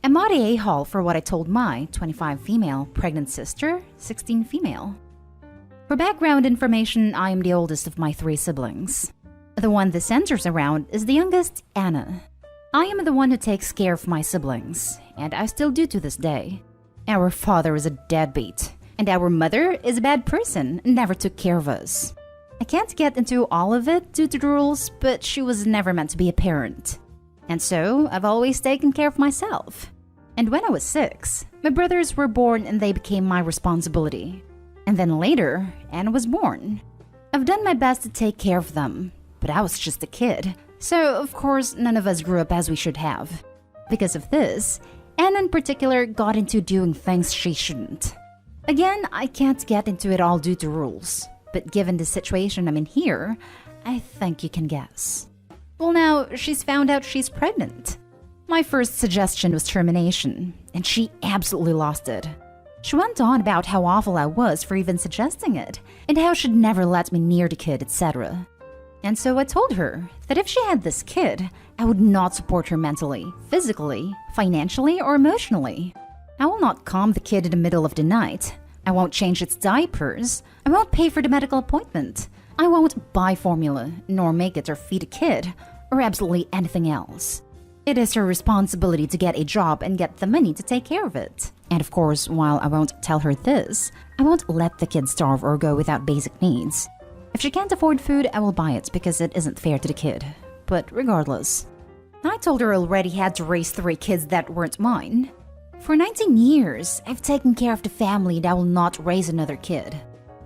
Am I the a-hole for what I told my 25 female pregnant sister, 16 female? For background information, I am the oldest of my 3 siblings. The one this centers around is the youngest, Anna. I am the one who takes care of my siblings, and I still do to this day. Our father is a deadbeat, and our mother is a bad person and never took care of us. I can't get into all of it due to the rules, but she was never meant to be a parent. And so, I've always taken care of myself. And when I was 6, my brothers were born and they became my responsibility. And then later, Anna was born. I've done my best to take care of them, but I was just a kid. So, of course, none of us grew up as we should have. Because of this, Anna in particular got into doing things she shouldn't. Again, I can't get into it all due to rules, but given the situation I'm in here, I think you can guess. Well, now, she's found out she's pregnant. My first suggestion was termination, and she absolutely lost it. She went on about how awful I was for even suggesting it, and how she'd never let me near the kid, etc. And so I told her that if she had this kid, I would not support her mentally, physically, financially, or emotionally. I will not calm the kid in the middle of the night. I won't change its diapers. I won't pay for the medical appointment. I won't buy formula, nor make it or feed a kid, or absolutely anything else. It is her responsibility to get a job and get the money to take care of it. And of course, while I won't tell her this, I won't let the kid starve or go without basic needs. If she can't afford food, I will buy it because it isn't fair to the kid. But regardless, I told her I already had to raise 3 kids that weren't mine. For 19 years, I've taken care of the family and I will not raise another kid.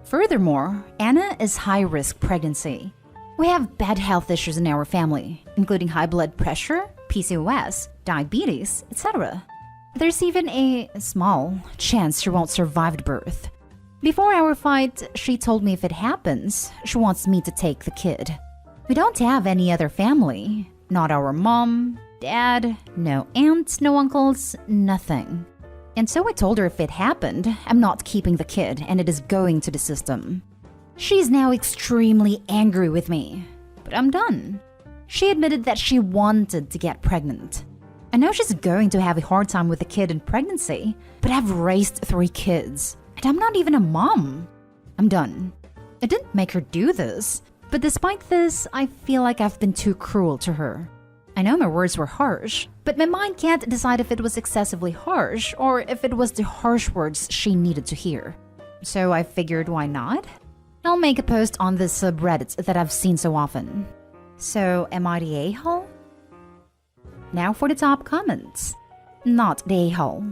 Furthermore, Anna is high-risk pregnancy. We have bad health issues in our family, including high blood pressure, PCOS, diabetes, etc. There's even a small chance she won't survive the birth. Before our fight, she told me if it happens, she wants me to take the kid. We don't have any other family. Not our mom, dad, no aunts, no uncles, nothing. And so I told her if it happened, I'm not keeping the kid and it is going to the system. She's now extremely angry with me, but I'm done. She admitted that she wanted to get pregnant. I know she's going to have a hard time with the kid in pregnancy, but I've raised 3 kids, and I'm not even a mom. I'm done. I didn't make her do this, but despite this, I feel like I've been too cruel to her. I know my words were harsh, but my mind can't decide if it was excessively harsh or if it was the harsh words she needed to hear. So I figured, why not? I'll make a post on this subreddit that I've seen so often. So, am I the a-hole? Now for the top comments. Not the a-hole.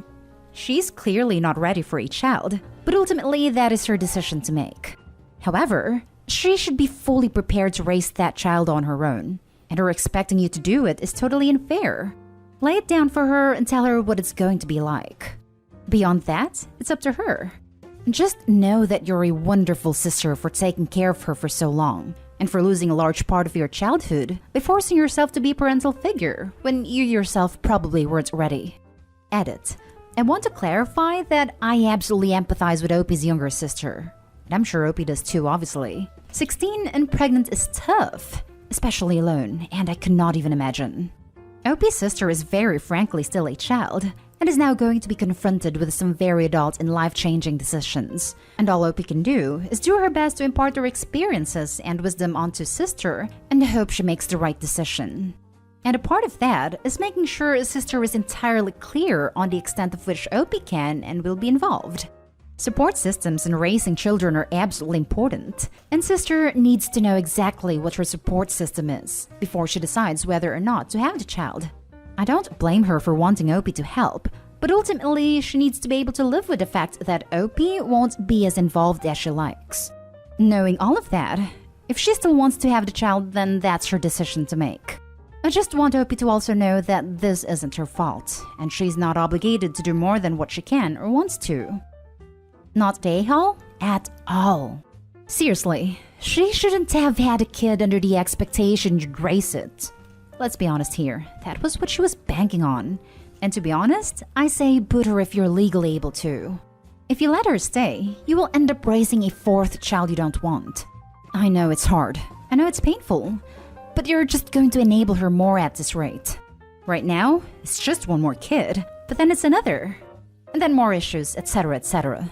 She's clearly not ready for a child, but ultimately that is her decision to make. However, she should be fully prepared to raise that child on her own, and her expecting you to do it is totally unfair. Lay it down for her and tell her what it's going to be like. Beyond that, it's up to her. Just know that you're a wonderful sister for taking care of her for so long, and for losing a large part of your childhood by forcing yourself to be a parental figure when you yourself probably weren't ready. Edit. I want to clarify that I absolutely empathize with Opie's younger sister. And I'm sure Opie does too, obviously. 16 and pregnant is tough, especially alone, and I could not even imagine. Opie's sister is very frankly still a child, and is now going to be confronted with some very adult and life-changing decisions. And all Opie can do is do her best to impart her experiences and wisdom onto sister, and hope she makes the right decision. And a part of that is making sure sister is entirely clear on the extent of which Opie can and will be involved. Support systems in raising children are absolutely important, and sister needs to know exactly what her support system is before she decides whether or not to have the child. I don't blame her for wanting Opie to help, but ultimately she needs to be able to live with the fact that Opie won't be as involved as she likes. Knowing all of that, if she still wants to have the child, then that's her decision to make. I just want Opie to also know that this isn't her fault, and she's not obligated to do more than what she can or wants to. Not the a-hole? At all. Seriously, she shouldn't have had a kid under the expectation you'd raise it. Let's be honest here, that was what she was banking on. And to be honest, I say boot her if you're legally able to. If you let her stay, you will end up raising a 4th child you don't want. I know it's hard, I know it's painful, but you're just going to enable her more at this rate. Right now, it's just one more kid, but then it's another. And then more issues, etc., etc.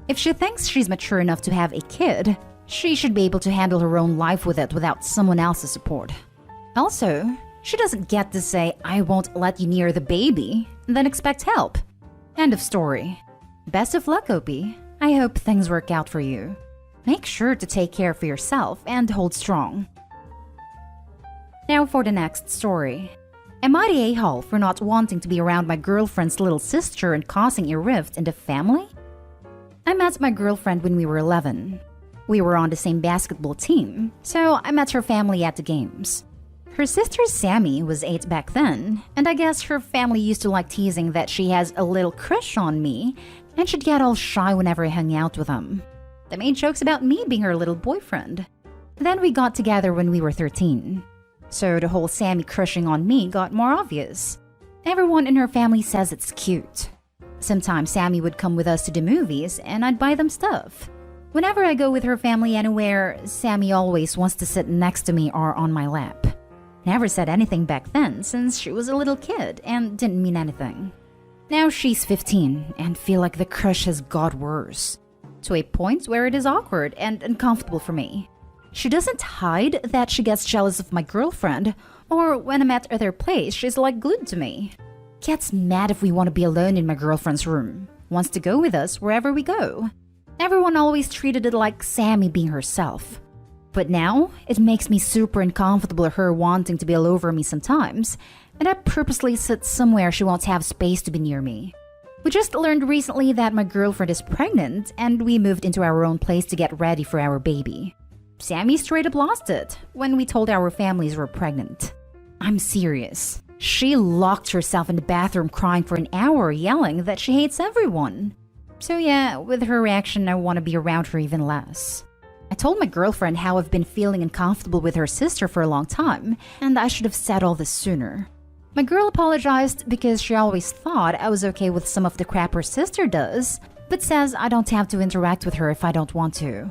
If she thinks she's mature enough to have a kid, she should be able to handle her own life with it without someone else's support. Also, she doesn't get to say, "I won't let you near the baby," and then expect help. End of story. Best of luck, Opie. I hope things work out for you. Make sure to take care of yourself and hold strong. Now for the next story. Am I the a-hole for not wanting to be around my girlfriend's little sister and causing a rift in the family? I met my girlfriend when we were 11. We were on the same basketball team, so I met her family at the games. Her sister Sammy was 8 back then, and I guess her family used to like teasing that she has a little crush on me and she'd get all shy whenever I hung out with them. They made jokes about me being her little boyfriend. Then we got together when we were 13. So the whole Sammy crushing on me got more obvious. Everyone in her family says it's cute. Sometimes Sammy would come with us to the movies and I'd buy them stuff. Whenever I go with her family anywhere, Sammy always wants to sit next to me or on my lap. Never said anything back then since she was a little kid and didn't mean anything. Now she's 15 and feel like the crush has got worse, to a point where it is awkward and uncomfortable for me. She doesn't hide that she gets jealous of my girlfriend, or when I'm at their place, she's like glued to me. Gets mad if we want to be alone in my girlfriend's room. Wants to go with us wherever we go. Everyone always treated it like Sammy being herself. But now, it makes me super uncomfortable her wanting to be all over me sometimes, and I purposely sit somewhere she won't have space to be near me. We just learned recently that my girlfriend is pregnant, and we moved into our own place to get ready for our baby. Sammy straight up lost it when we told our families we're pregnant. I'm serious. She locked herself in the bathroom crying for an hour, yelling that she hates everyone. So yeah, with her reaction, I want to be around her even less. I told my girlfriend how I've been feeling uncomfortable with her sister for a long time, and I should have said all this sooner. My girl apologized because she always thought I was okay with some of the crap her sister does, but says I don't have to interact with her if I don't want to.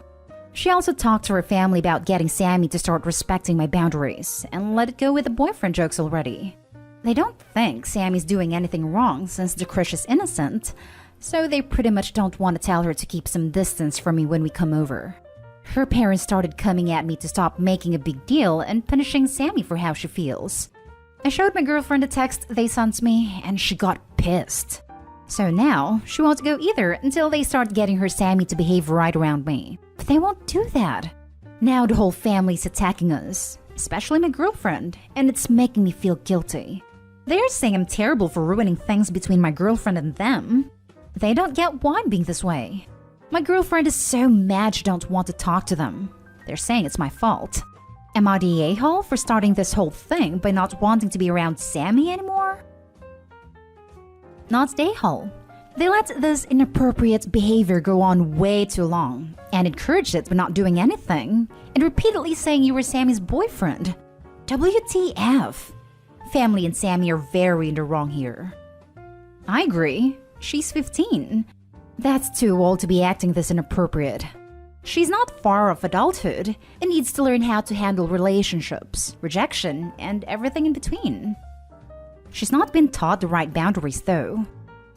She also talked to her family about getting Sammy to start respecting my boundaries and let it go with the boyfriend jokes already. They don't think Sammy's doing anything wrong since the crush is innocent, so they pretty much don't want to tell her to keep some distance from me when we come over. Her parents started coming at me to stop making a big deal and punishing Sammy for how she feels. I showed my girlfriend a text they sent me and she got pissed. So now, she won't go either until they start getting her Sammy to behave right around me. But they won't do that. Now the whole family's attacking us, especially my girlfriend, and it's making me feel guilty. They're saying I'm terrible for ruining things between my girlfriend and them. They don't get why I'm being this way. My girlfriend is so mad she don't want to talk to them. They're saying it's my fault. Am I the a-hole for starting this whole thing by not wanting to be around Sammy anymore? Not the a-hole. They let this inappropriate behavior go on way too long and encouraged it by not doing anything and repeatedly saying you were Sammy's boyfriend. WTF? Family and Sammy are very in the wrong here. I agree. She's 15. That's too old to be acting this inappropriate. She's not far off adulthood and needs to learn how to handle relationships, rejection, and everything in between. She's not been taught the right boundaries though.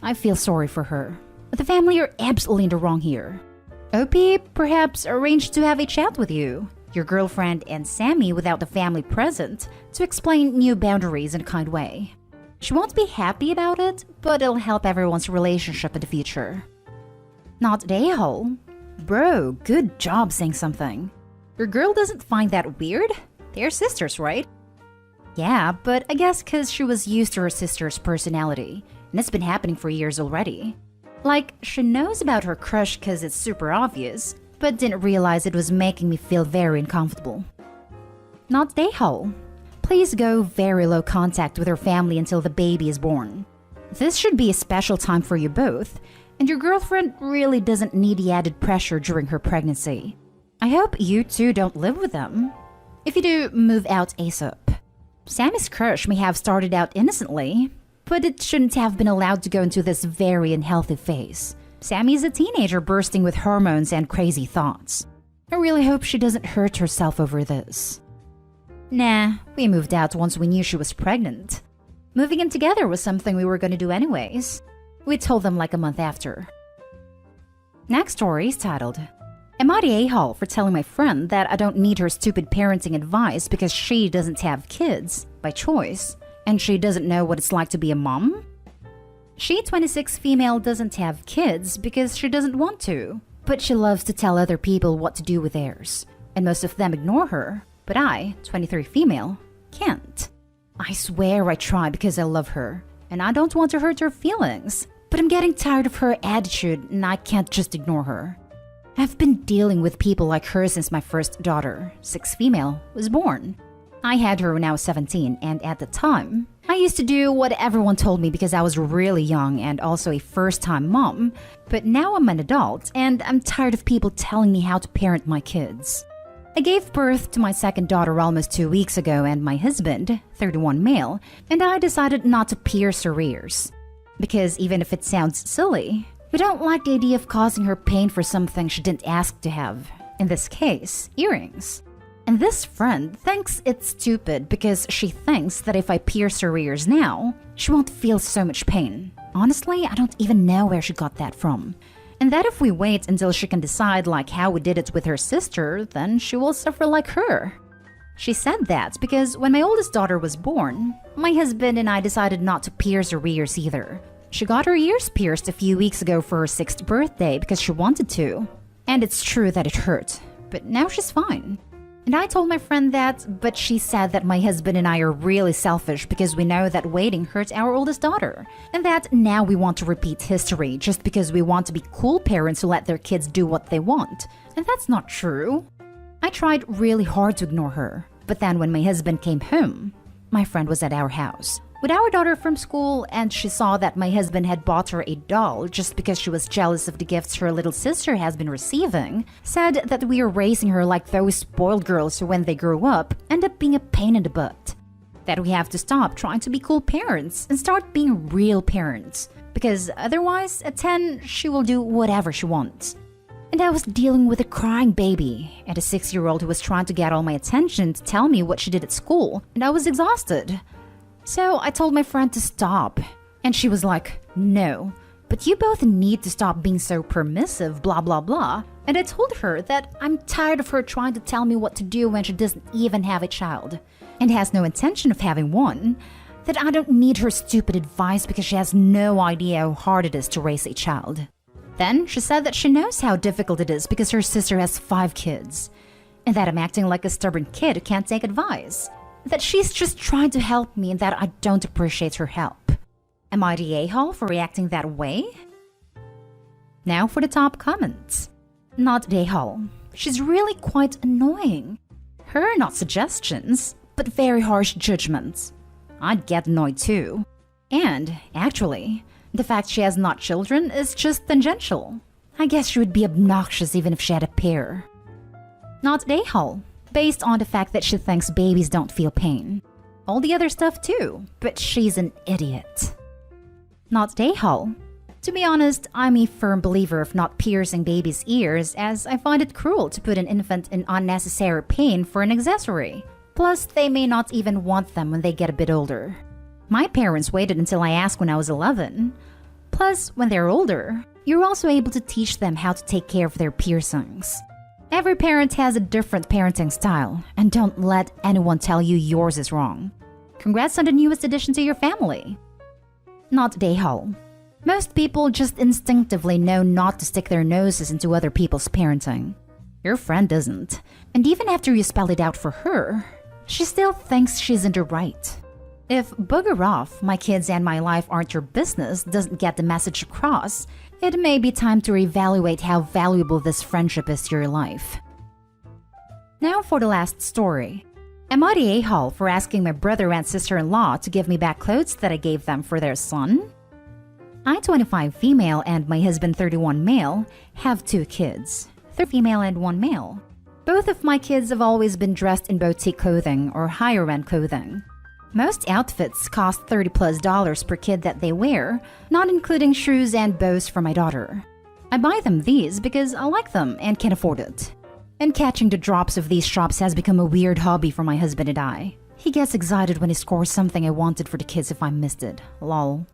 I feel sorry for her, but the family are absolutely in the wrong here. Opie perhaps arranged to have a chat with you, your girlfriend, and Sammy without the family present to explain new boundaries in a kind way. She won't be happy about it, but it'll help everyone's relationship in the future. Not the a-hole. Bro, good job saying something. Your girl doesn't find that weird? They're sisters, right? Yeah, but I guess because she was used to her sister's personality, and it's been happening for years already. Like, she knows about her crush because it's super obvious, but didn't realize it was making me feel very uncomfortable. Not the a-hole. Please go very low contact with her family until the baby is born. This should be a special time for you both, and your girlfriend really doesn't need the added pressure during her pregnancy. I hope you two don't live with them. If you do, move out ASAP. Sammy's crush may have started out innocently, but it shouldn't have been allowed to go into this very unhealthy phase. Sammy's a teenager bursting with hormones and crazy thoughts. I really hope she doesn't hurt herself over this. Nah, we moved out once we knew she was pregnant. Moving in together was something we were going to do anyways. We told them like a month after. Next story is titled, Am I the a-hole for telling my friend that I don't need her stupid parenting advice because she doesn't have kids by choice and she doesn't know what it's like to be a mom? She, 26 female, doesn't have kids because she doesn't want to, but she loves to tell other people what to do with theirs, and most of them ignore her, but I, 23 female, can't. I swear I try because I love her, and I don't want to hurt her feelings, but I'm getting tired of her attitude and I can't just ignore her. I've been dealing with people like her since my first daughter, 6 female, was born. I had her when I was 17, and at the time, I used to do what everyone told me because I was really young and also a first-time mom. But now I'm an adult, and I'm tired of people telling me how to parent my kids. I gave birth to my second daughter almost 2 weeks ago, and my husband, 31 male, and I decided not to pierce her ears. Because even if it sounds silly, we don't like the idea of causing her pain for something she didn't ask to have. In this case, earrings. And this friend thinks it's stupid because she thinks that if I pierce her ears now, she won't feel so much pain. Honestly, I don't even know where she got that from. And that if we wait until she can decide like how we did it with her sister, then she will suffer like her. She said that because when my oldest daughter was born, my husband and I decided not to pierce her ears either. She got her ears pierced a few weeks ago for her 6th birthday because she wanted to. And it's true that it hurt, but now she's fine. And I told my friend that, but she said that my husband and I are really selfish because we know that waiting hurt our oldest daughter. And that now we want to repeat history just because we want to be cool parents who let their kids do what they want. And that's not true. I tried really hard to ignore her. But then when my husband came home, my friend was at our house with our daughter from school, and she saw that my husband had bought her a doll just because she was jealous of the gifts her little sister has been receiving, said that we are raising her like those spoiled girls who when they grow up end up being a pain in the butt. That we have to stop trying to be cool parents and start being real parents, because otherwise at 10 she will do whatever she wants. And I was dealing with a crying baby and a 6-year-old who was trying to get all my attention to tell me what she did at school, and I was exhausted. So I told my friend to stop, and she was like, no, but you both need to stop being so permissive, blah blah blah. And I told her that I'm tired of her trying to tell me what to do when she doesn't even have a child, and has no intention of having one, that I don't need her stupid advice because she has no idea how hard it is to raise a child. Then she said that she knows how difficult it is because her sister has 5 kids, and that I'm acting like a stubborn kid who can't take advice. That she's just trying to help me and that I don't appreciate her help. Am I the a-hole for reacting that way? Now for the top comments. Not the a-hole. She's really quite annoying. Her not suggestions, but very harsh judgments. I'd get annoyed too. And, actually, the fact she has not children is just tangential. I guess she would be obnoxious even if she had a pair. Not the a-hole. Based on the fact that she thinks babies don't feel pain. All the other stuff too, but she's an idiot. Not the a-hole. To be honest, I'm a firm believer of not piercing babies' ears as I find it cruel to put an infant in unnecessary pain for an accessory. Plus, they may not even want them when they get a bit older. My parents waited until I asked when I was 11. Plus, when they're older, you're also able to teach them how to take care of their piercings. Every parent has a different parenting style, and don't let anyone tell you yours is wrong. Congrats on the newest addition to your family. Not the a-hole. Most people just instinctively know not to stick their noses into other people's parenting. Your friend doesn't, and even after you spell it out for her, she still thinks she's in the right. If "bugger off, my kids and my life aren't your business" doesn't get the message across, it may be time to reevaluate how valuable this friendship is to your life. Now for the last story. Am I the a-hole for asking my brother and sister-in-law to give me back clothes that I gave them for their son? I, 25 female, and my husband, 31 male, have 2 kids, 3 female and 1 male. Both of my kids have always been dressed in boutique clothing or higher-end clothing. Most outfits cost $30+ per kid that they wear, not including shoes and bows for my daughter. I buy them these because I like them and can afford it. And catching the drops of these shops has become a weird hobby for my husband and I. He gets excited when he scores something I wanted for the kids if I missed it. Lol.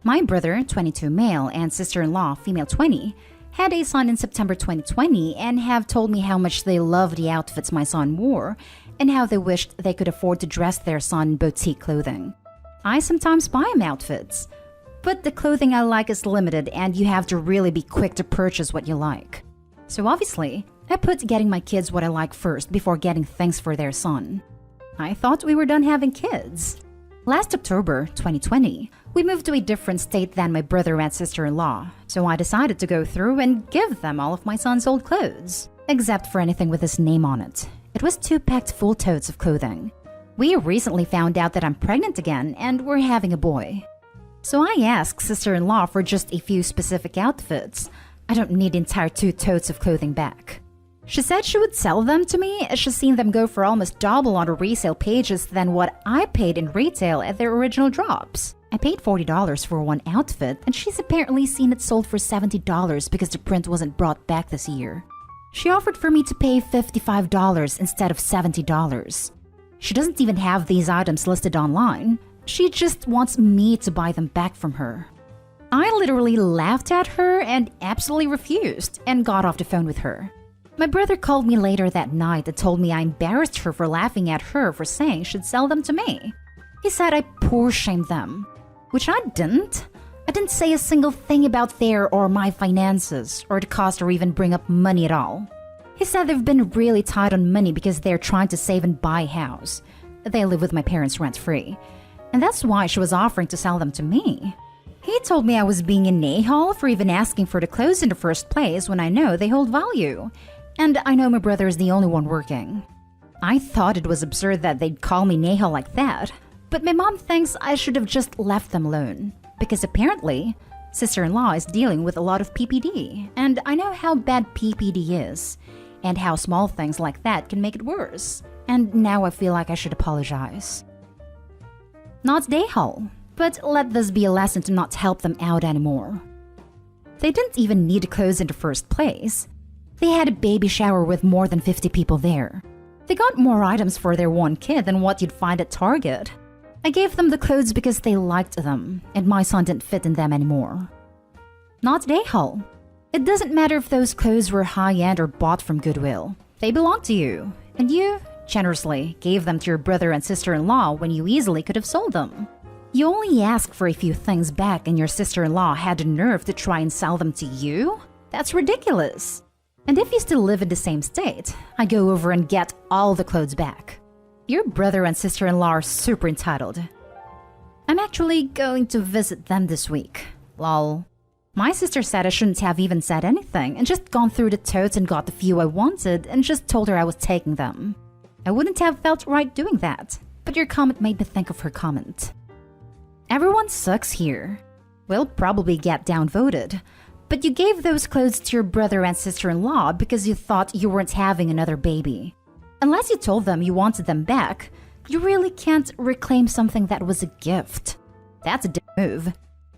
My brother, 22 male, and sister-in-law, female 20, had a son in September 2020 and have told me how much they love the outfits my son wore and how they wished they could afford to dress their son in boutique clothing. I sometimes buy him outfits, but the clothing I like is limited and you have to really be quick to purchase what you like. So obviously, I put getting my kids what I like first before getting things for their son. I thought we were done having kids. Last October 2020, we moved to a different state than my brother and sister-in-law, so I decided to go through and give them all of my son's old clothes, except for anything with his name on it. It was 2 packed full totes of clothing. We recently found out that I'm pregnant again and we're having a boy. So I asked sister-in-law for just a few specific outfits. I don't need the entire 2 totes of clothing back. She said she would sell them to me as she's seen them go for almost double on the resale pages than what I paid in retail at their original drops. I paid $40 for one outfit and she's apparently seen it sold for $70 because the print wasn't brought back this year. She offered for me to pay $55 instead of $70. She doesn't even have these items listed online. She just wants me to buy them back from her. I literally laughed at her and absolutely refused and got off the phone with her. My brother called me later that night and told me I embarrassed her for laughing at her for saying she'd sell them to me. He said I poor shamed them, which I didn't. I didn't say a single thing about their or my finances or the cost or even bring up money at all. He said they've been really tight on money because they're trying to save and buy a house. They live with my parents rent-free, and that's why she was offering to sell them to me. He told me I was being an a-hole for even asking for the clothes in the first place when I know they hold value. And I know my brother is the only one working. I thought it was absurd that they'd call me Nahal like that, but my mom thinks I should have just left them alone. Because apparently, sister-in-law is dealing with a lot of PPD, and I know how bad PPD is, and how small things like that can make it worse. And now I feel like I should apologize. Not Nahal, but let this be a lesson to not help them out anymore. They didn't even need the clothes in the first place. They had a baby shower with more than 50 people there. They got more items for their one kid than what you'd find at Target. I gave them the clothes because they liked them, and my son didn't fit in them anymore. Not Nahal. It doesn't matter if those clothes were high-end or bought from Goodwill. They belong to you, and you generously gave them to your brother and sister-in-law when you easily could have sold them. You only asked for a few things back and your sister-in-law had the nerve to try and sell them to you? That's ridiculous. And if you still live in the same state, I go over and get all the clothes back. Your brother and sister-in-law are super entitled. I'm actually going to visit them this week. Lol. My sister said I shouldn't have even said anything and just gone through the totes and got the few I wanted and just told her I was taking them. I wouldn't have felt right doing that, but your comment made me think of her comment. Everyone sucks here. We'll probably get downvoted. But you gave those clothes to your brother and sister-in-law because you thought you weren't having another baby. Unless you told them you wanted them back, you really can't reclaim something that was a gift. That's a dick move.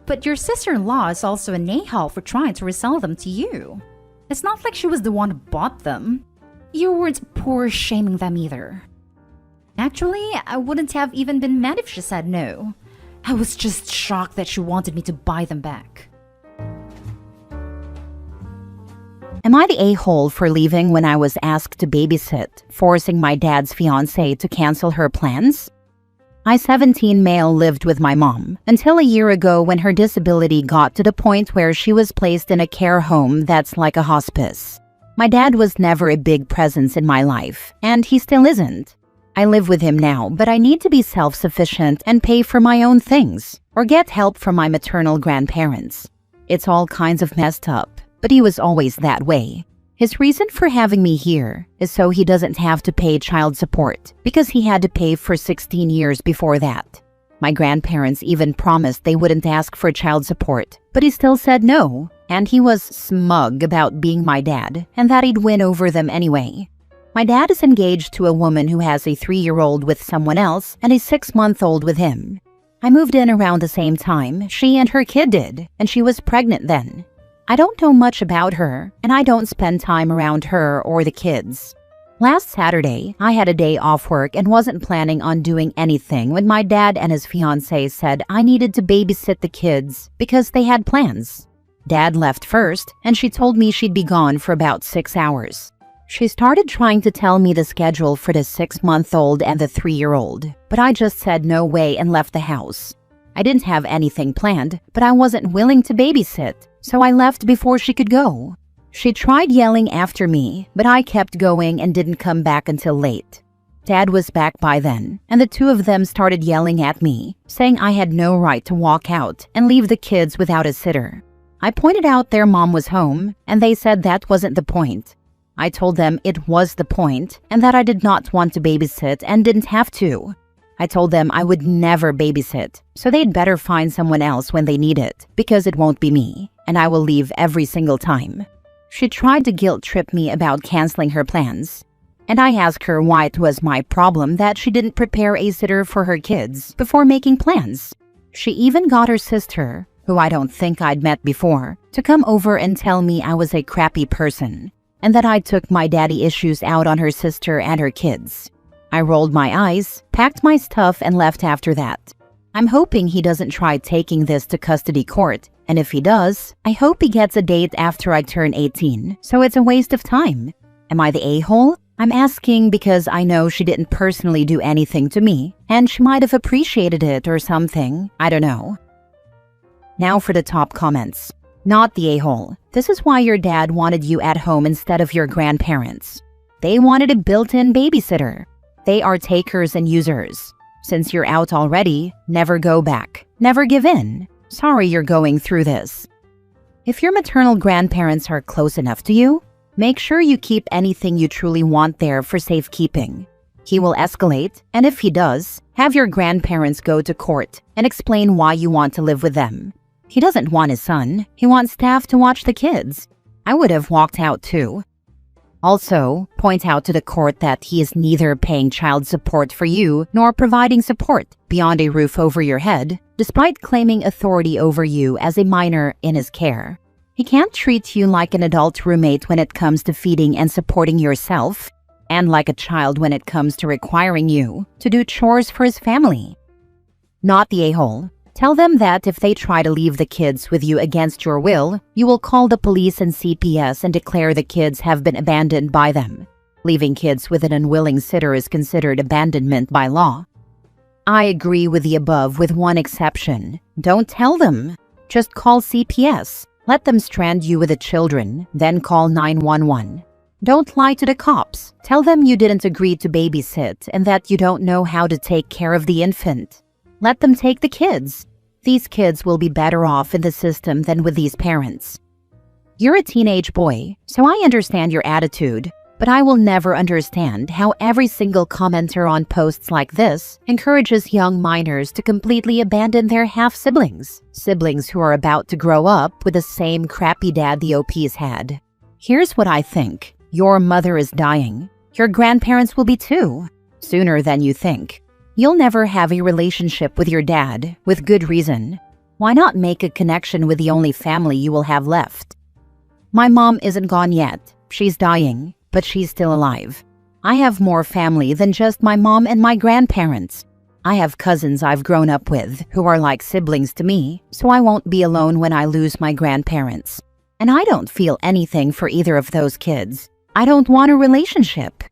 But your sister-in-law is also a Nahal for trying to resell them to you. It's not like she was the one who bought them. You weren't poor shaming them either. Actually, I wouldn't have even been mad if she said no. I was just shocked that she wanted me to buy them back. Am I the a-hole for leaving when I was asked to babysit, forcing my dad's fiancée to cancel her plans? I, 17 male, lived with my mom until a year ago when her disability got to the point where she was placed in a care home that's like a hospice. My dad was never a big presence in my life, and he still isn't. I live with him now, but I need to be self-sufficient and pay for my own things, or get help from my maternal grandparents. It's all kinds of messed up. But he was always that way. His reason for having me here is so he doesn't have to pay child support, because he had to pay for 16 years before that. My grandparents even promised they wouldn't ask for child support, but he still said no, and he was smug about being my dad, and that he'd win over them anyway. My dad is engaged to a woman who has a 3-year-old with someone else and a 6-month-old with him. I moved in around the same time she and her kid did, and she was pregnant then. I don't know much about her, and I don't spend time around her or the kids. Last Saturday, I had a day off work and wasn't planning on doing anything when my dad and his fiancée said I needed to babysit the kids because they had plans. Dad left first, and she told me she'd be gone for about 6 hours. She started trying to tell me the schedule for the 6-month-old and the 3-year-old, but I just said no way and left the house. I didn't have anything planned, but I wasn't willing to babysit, so I left before she could go. She tried yelling after me, but I kept going and didn't come back until late. Dad was back by then, and the two of them started yelling at me, saying I had no right to walk out and leave the kids without a sitter. I pointed out their mom was home, and they said that wasn't the point. I told them it was the point, and that I did not want to babysit and didn't have to. I told them I would never babysit, so they'd better find someone else when they need it, because it won't be me, and I will leave every single time. She tried to guilt-trip me about canceling her plans, and I asked her why it was my problem that she didn't prepare a sitter for her kids before making plans. She even got her sister, who I don't think I'd met before, to come over and tell me I was a crappy person, and that I took my daddy issues out on her sister and her kids. I rolled my eyes, packed my stuff, and left after that. I'm hoping he doesn't try taking this to custody court, and if he does, I hope he gets a date after I turn 18, so it's a waste of time. Am I the a-hole? I'm asking because I know she didn't personally do anything to me, and she might have appreciated it or something, I don't know. Now for the top comments. Not the a-hole. This is why your dad wanted you at home instead of your grandparents. They wanted a built-in babysitter. They are takers and users. Since you're out already, never go back. Never give in. Sorry you're going through this. If your maternal grandparents are close enough to you, make sure you keep anything you truly want there for safekeeping. He will escalate, and if he does, have your grandparents go to court and explain why you want to live with them. He doesn't want his son. He wants staff to watch the kids. I would have walked out too. Also, point out to the court that he is neither paying child support for you nor providing support beyond a roof over your head, despite claiming authority over you as a minor in his care. He can't treat you like an adult roommate when it comes to feeding and supporting yourself, and like a child when it comes to requiring you to do chores for his family. Not the a-hole. Tell them that if they try to leave the kids with you against your will, you will call the police and CPS and declare the kids have been abandoned by them. Leaving kids with an unwilling sitter is considered abandonment by law. I agree with the above with one exception. Don't tell them. Just call CPS. Let them strand you with the children, then call 911. Don't lie to the cops. Tell them you didn't agree to babysit and that you don't know how to take care of the infant. Let them take the kids. These kids will be better off in the system than with these parents. You're a teenage boy, so I understand your attitude, but I will never understand how every single commenter on posts like this encourages young minors to completely abandon their half-siblings, siblings who are about to grow up with the same crappy dad the OPs had. Here's what I think. Your mother is dying. Your grandparents will be too, sooner than you think. You'll never have a relationship with your dad, with good reason. Why not make a connection with the only family you will have left? My mom isn't gone yet. She's dying, but she's still alive. I have more family than just my mom and my grandparents. I have cousins I've grown up with who are like siblings to me, so I won't be alone when I lose my grandparents. And I don't feel anything for either of those kids. I don't want a relationship.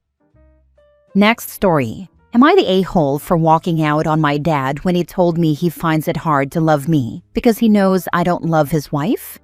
Next story. Am I the a-hole for walking out on my dad when he told me he finds it hard to love me because he knows I don't love his wife?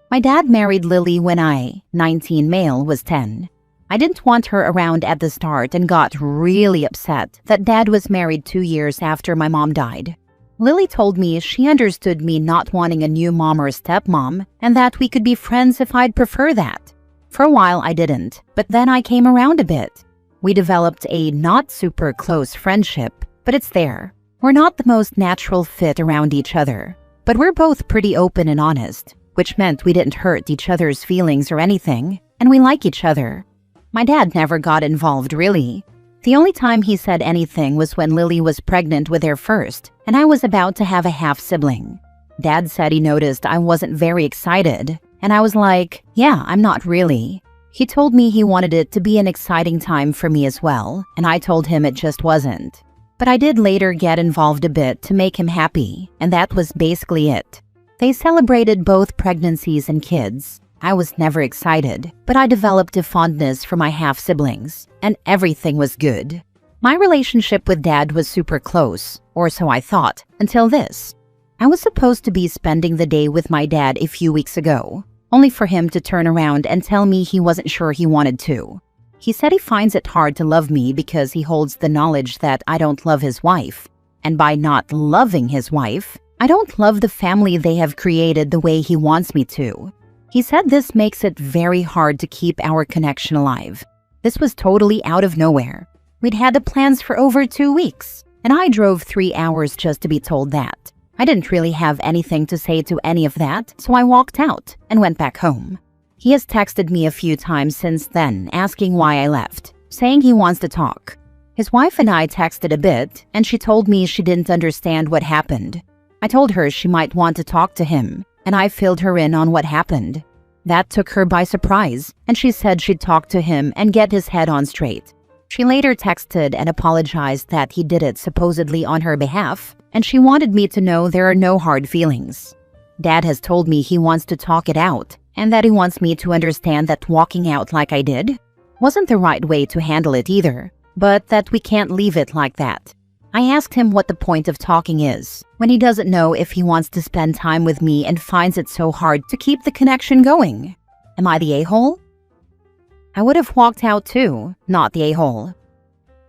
My dad married Lily when I, 19 male, was 10. I didn't want her around at the start and got really upset that Dad was married 2 years after my mom died. Lily told me she understood me not wanting a new mom or stepmom and that we could be friends if I'd prefer that. For a while I didn't, but then I came around a bit. We developed a not super close friendship, but it's there. We're not the most natural fit around each other, but we're both pretty open and honest, which meant we didn't hurt each other's feelings or anything, and we like each other. My dad never got involved really. The only time he said anything was when Lily was pregnant with their first, and I was about to have a half-sibling. Dad said he noticed I wasn't very excited, and I was like, yeah, I'm not really. He told me he wanted it to be an exciting time for me as well, and I told him it just wasn't. But I did later get involved a bit to make him happy, and that was basically it. They celebrated both pregnancies and kids. I was never excited, but I developed a fondness for my half-siblings, and everything was good. My relationship with Dad was super close, or so I thought, until this. I was supposed to be spending the day with my dad a few weeks ago, only for him to turn around and tell me he wasn't sure he wanted to. He said he finds it hard to love me because he holds the knowledge that I don't love his wife. And by not loving his wife, I don't love the family they have created the way he wants me to. He said this makes it very hard to keep our connection alive. This was totally out of nowhere. We'd had the plans for over 2 weeks, and I drove 3 hours just to be told that. I didn't really have anything to say to any of that, so I walked out and went back home. He has texted me a few times since then asking why I left, saying he wants to talk. His wife and I texted a bit, and she told me she didn't understand what happened. I told her she might want to talk to him, and I filled her in on what happened. That took her by surprise, and she said she'd talk to him and get his head on straight. She later texted and apologized that he did it supposedly on her behalf, and she wanted me to know there are no hard feelings. Dad has told me he wants to talk it out, and that he wants me to understand that walking out like I did wasn't the right way to handle it either, but that we can't leave it like that. I asked him what the point of talking is, when he doesn't know if he wants to spend time with me and finds it so hard to keep the connection going. Am I the a-hole? I would have walked out too, not the a-hole.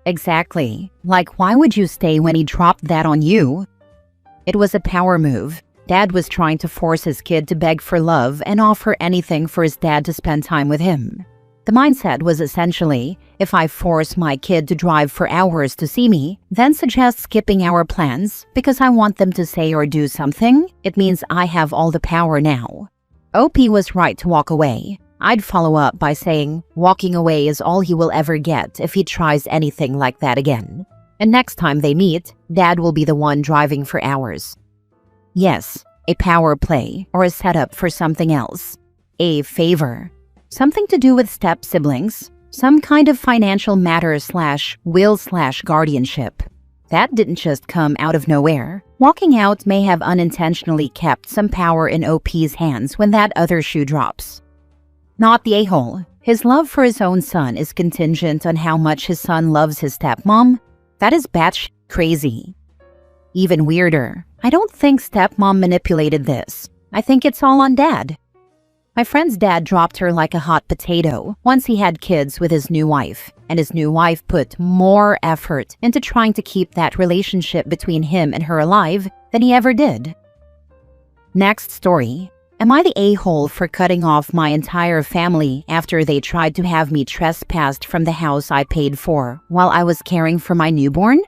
Exactly. Like, why would you stay when he dropped that on you? It was a power move. Dad was trying to force his kid to beg for love and offer anything for his dad to spend time with him. The mindset was essentially, if I force my kid to drive for hours to see me, then suggest skipping our plans because I want them to say or do something, it means I have all the power now. OP was right to walk away. I'd follow up by saying, walking away is all he will ever get if he tries anything like that again. And next time they meet, Dad will be the one driving for hours. Yes, a power play or a setup for something else. A favor. Something to do with step-siblings. Some kind of financial matter / will / guardianship. That didn't just come out of nowhere. Walking out may have unintentionally kept some power in OP's hands when that other shoe drops. Not the a-hole. His love for his own son is contingent on how much his son loves his stepmom. That is batshit crazy. Even weirder, I don't think stepmom manipulated this. I think it's all on Dad. My friend's dad dropped her like a hot potato once he had kids with his new wife, and his new wife put more effort into trying to keep that relationship between him and her alive than he ever did. Next story. Am I the a-hole for cutting off my entire family after they tried to have me trespassed from the house I paid for while I was caring for my newborn?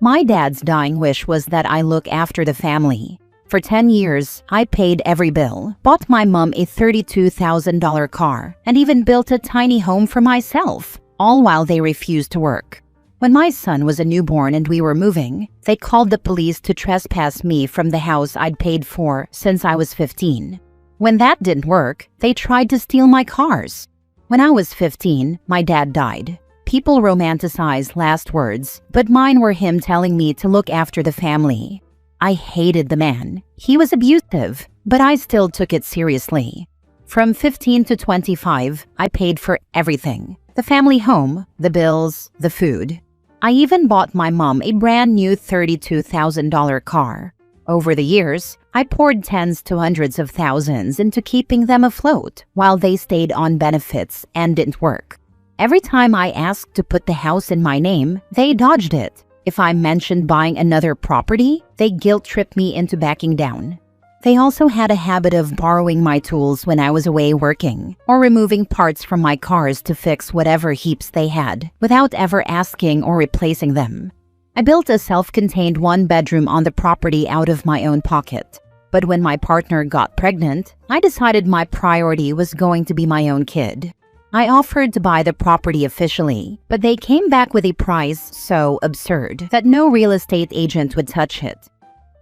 My dad's dying wish was that I look after the family. For 10 years, I paid every bill, bought my mom a $32,000 car, and even built a tiny home for myself, all while they refused to work. When my son was a newborn and we were moving, they called the police to trespass me from the house I'd paid for since I was 15. When that didn't work, they tried to steal my cars. When I was 15, my dad died. People romanticize last words, but mine were him telling me to look after the family. I hated the man. He was abusive, but I still took it seriously. From 15 to 25, I paid for everything. The family home, the bills, the food. I even bought my mom a brand new $32,000 car. Over the years, I poured tens to hundreds of thousands into keeping them afloat while they stayed on benefits and didn't work. Every time I asked to put the house in my name, they dodged it. If I mentioned buying another property, they guilt-tripped me into backing down. They also had a habit of borrowing my tools when I was away working, or removing parts from my cars to fix whatever heaps they had, without ever asking or replacing them. I built a self-contained one-bedroom on the property out of my own pocket. But when my partner got pregnant, I decided my priority was going to be my own kid. I offered to buy the property officially, but they came back with a price so absurd that no real estate agent would touch it.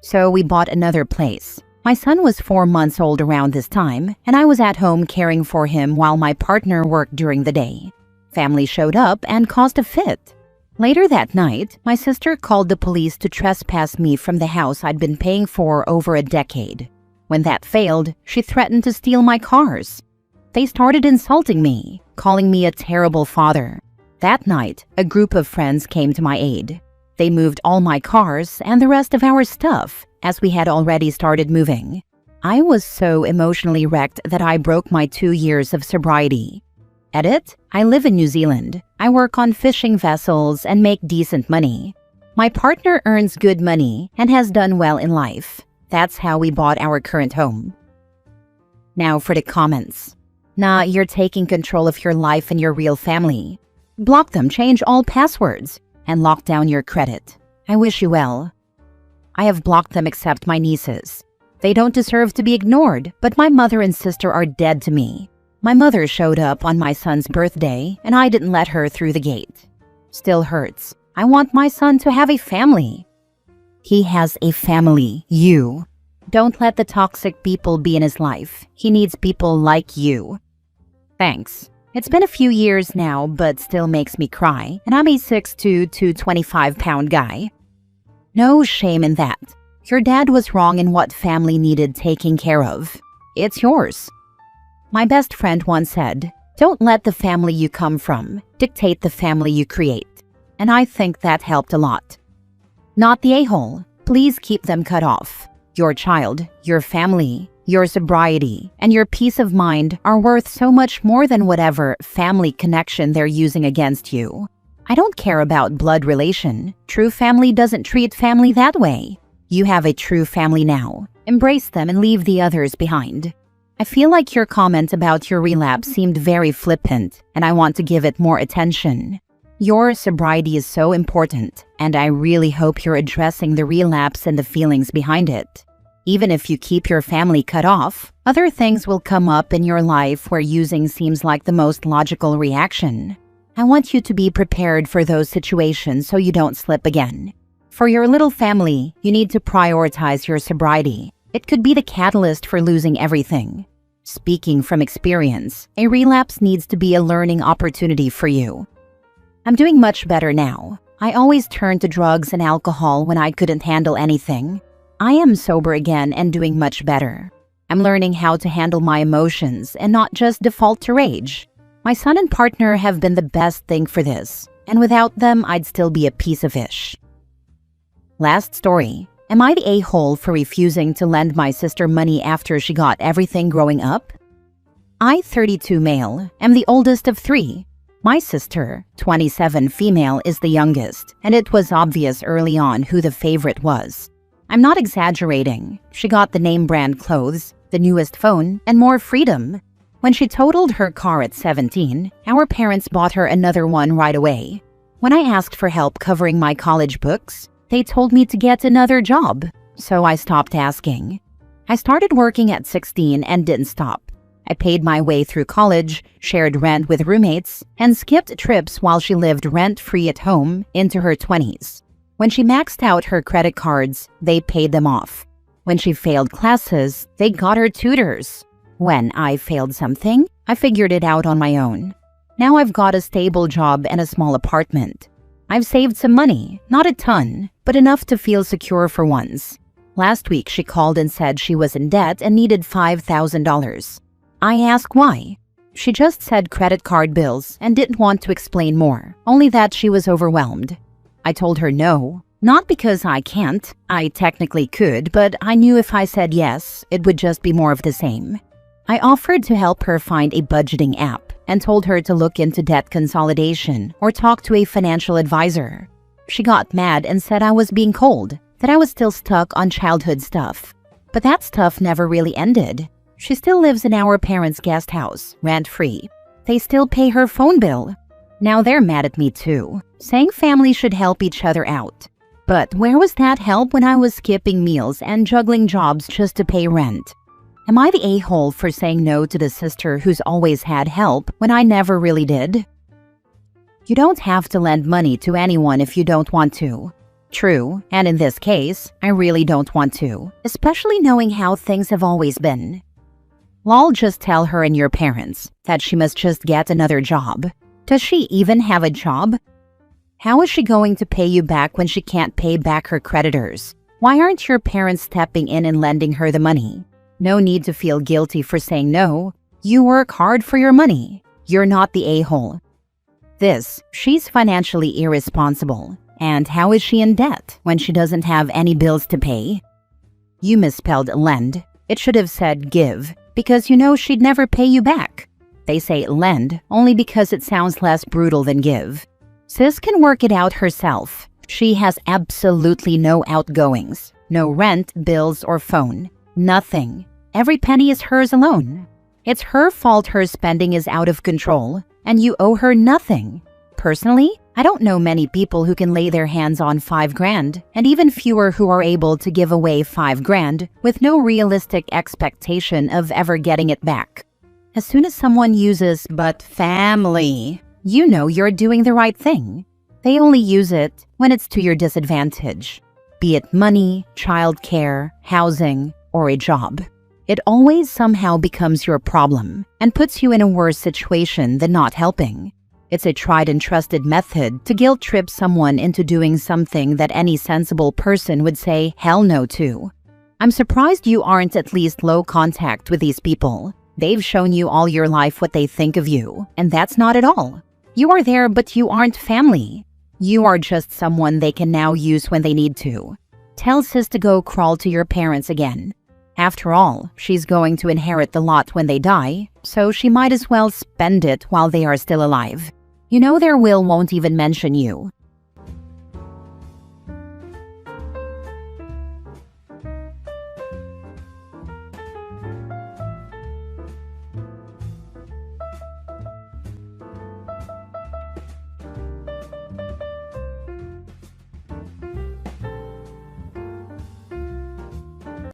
So we bought another place. My son was 4 months old around this time, and I was at home caring for him while my partner worked during the day. Family showed up and caused a fit. Later that night, my sister called the police to trespass me from the house I'd been paying for over a decade. When that failed, she threatened to steal my cars. They started insulting me, calling me a terrible father. That night, a group of friends came to my aid. They moved all my cars and the rest of our stuff, as we had already started moving. I was so emotionally wrecked that I broke my 2 years of sobriety. Edit: I live in New Zealand. I work on fishing vessels and make decent money. My partner earns good money and has done well in life. That's how we bought our current home. Now for the comments. Nah, you're taking control of your life and your real family. Block them, change all passwords, and lock down your credit. I wish you well. I have blocked them except my nieces. They don't deserve to be ignored, but my mother and sister are dead to me. My mother showed up on my son's birthday, and I didn't let her through the gate. Still hurts. I want my son to have a family. He has a family, you. Don't let the toxic people be in his life. He needs people like you. Thanks. It's been a few years now, but still makes me cry, and I'm a 6'2", 225-pound guy. No shame in that. Your dad was wrong in what family needed taking care of. It's yours. My best friend once said, "Don't let the family you come from dictate the family you create." And I think that helped a lot. Not the a-hole. Please keep them cut off. Your child, your family, your sobriety, and your peace of mind are worth so much more than whatever family connection they're using against you. I don't care about blood relation. True family doesn't treat family that way. You have a true family now. Embrace them and leave the others behind. I feel like your comment about your relapse seemed very flippant, and I want to give it more attention. Your sobriety is so important, and I really hope you're addressing the relapse and the feelings behind it. Even if you keep your family cut off, other things will come up in your life where using seems like the most logical reaction. I want you to be prepared for those situations so you don't slip again. For your little family, you need to prioritize your sobriety. It could be the catalyst for losing everything. Speaking from experience, a relapse needs to be a learning opportunity for you. I'm doing much better now. I always turned to drugs and alcohol when I couldn't handle anything. I am sober again and doing much better. I'm learning how to handle my emotions and not just default to rage. My son and partner have been the best thing for this, and without them, I'd still be a piece of ish. Last story. Am I the a-hole for refusing to lend my sister money after she got everything growing up? I, 32 male, am the oldest of 3. My sister, 27 female, is the youngest, and it was obvious early on who the favorite was. I'm not exaggerating. She got the name brand clothes, the newest phone, and more freedom. When she totaled her car at 17, our parents bought her another one right away. When I asked for help covering my college books, they told me to get another job, so I stopped asking. I started working at 16 and didn't stop. I paid my way through college, shared rent with roommates, and skipped trips while she lived rent-free at home into her 20s. When she maxed out her credit cards, they paid them off. When she failed classes, they got her tutors. When I failed something, I figured it out on my own. Now I've got a stable job and a small apartment. I've saved some money, not a ton, but enough to feel secure for once. Last week she called and said she was in debt and needed $5,000. I asked why. She just said credit card bills and didn't want to explain more, only that she was overwhelmed. I told her no, not because I can't. I technically could, but I knew if I said yes, it would just be more of the same. I offered to help her find a budgeting app and told her to look into debt consolidation or talk to a financial advisor. She got mad and said I was being cold, that I was still stuck on childhood stuff. But that stuff never really ended. She still lives in our parents' guest house, rent-free. They still pay her phone bill. Now they're mad at me too, saying families should help each other out. But where was that help when I was skipping meals and juggling jobs just to pay rent? Am I the a-hole for saying no to the sister who's always had help when I never really did? You don't have to lend money to anyone if you don't want to. True, and in this case, I really don't want to, especially knowing how things have always been. Lol, just tell her and your parents that she must just get another job. Does she even have a job? How is she going to pay you back when she can't pay back her creditors? Why aren't your parents stepping in and lending her the money? No need to feel guilty for saying no. You work hard for your money. You're not the a-hole. She's financially irresponsible. And how is she in debt when she doesn't have any bills to pay? You misspelled lend. It should have said give, because you know she'd never pay you back. They say lend only because it sounds less brutal than give. Sis can work it out herself. She has absolutely no outgoings, no rent, bills, or phone. Nothing. Every penny is hers alone. It's her fault her spending is out of control, and you owe her nothing. Personally, I don't know many people who can lay their hands on $5,000, and even fewer who are able to give away $5,000 with no realistic expectation of ever getting it back. As soon as someone uses "but family," you know you're doing the right thing. They only use it when it's to your disadvantage, be it money, childcare, housing, or a job. It always somehow becomes your problem and puts you in a worse situation than not helping. It's a tried and trusted method to guilt trip someone into doing something that any sensible person would say hell no to. I'm surprised you aren't at least low contact with these people. They've shown you all your life what they think of you, and that's not at all. You are there, but you aren't family. You are just someone they can now use when they need to. Tell sis to go crawl to your parents again. After all, she's going to inherit the lot when they die, so she might as well spend it while they are still alive. You know their will won't even mention you.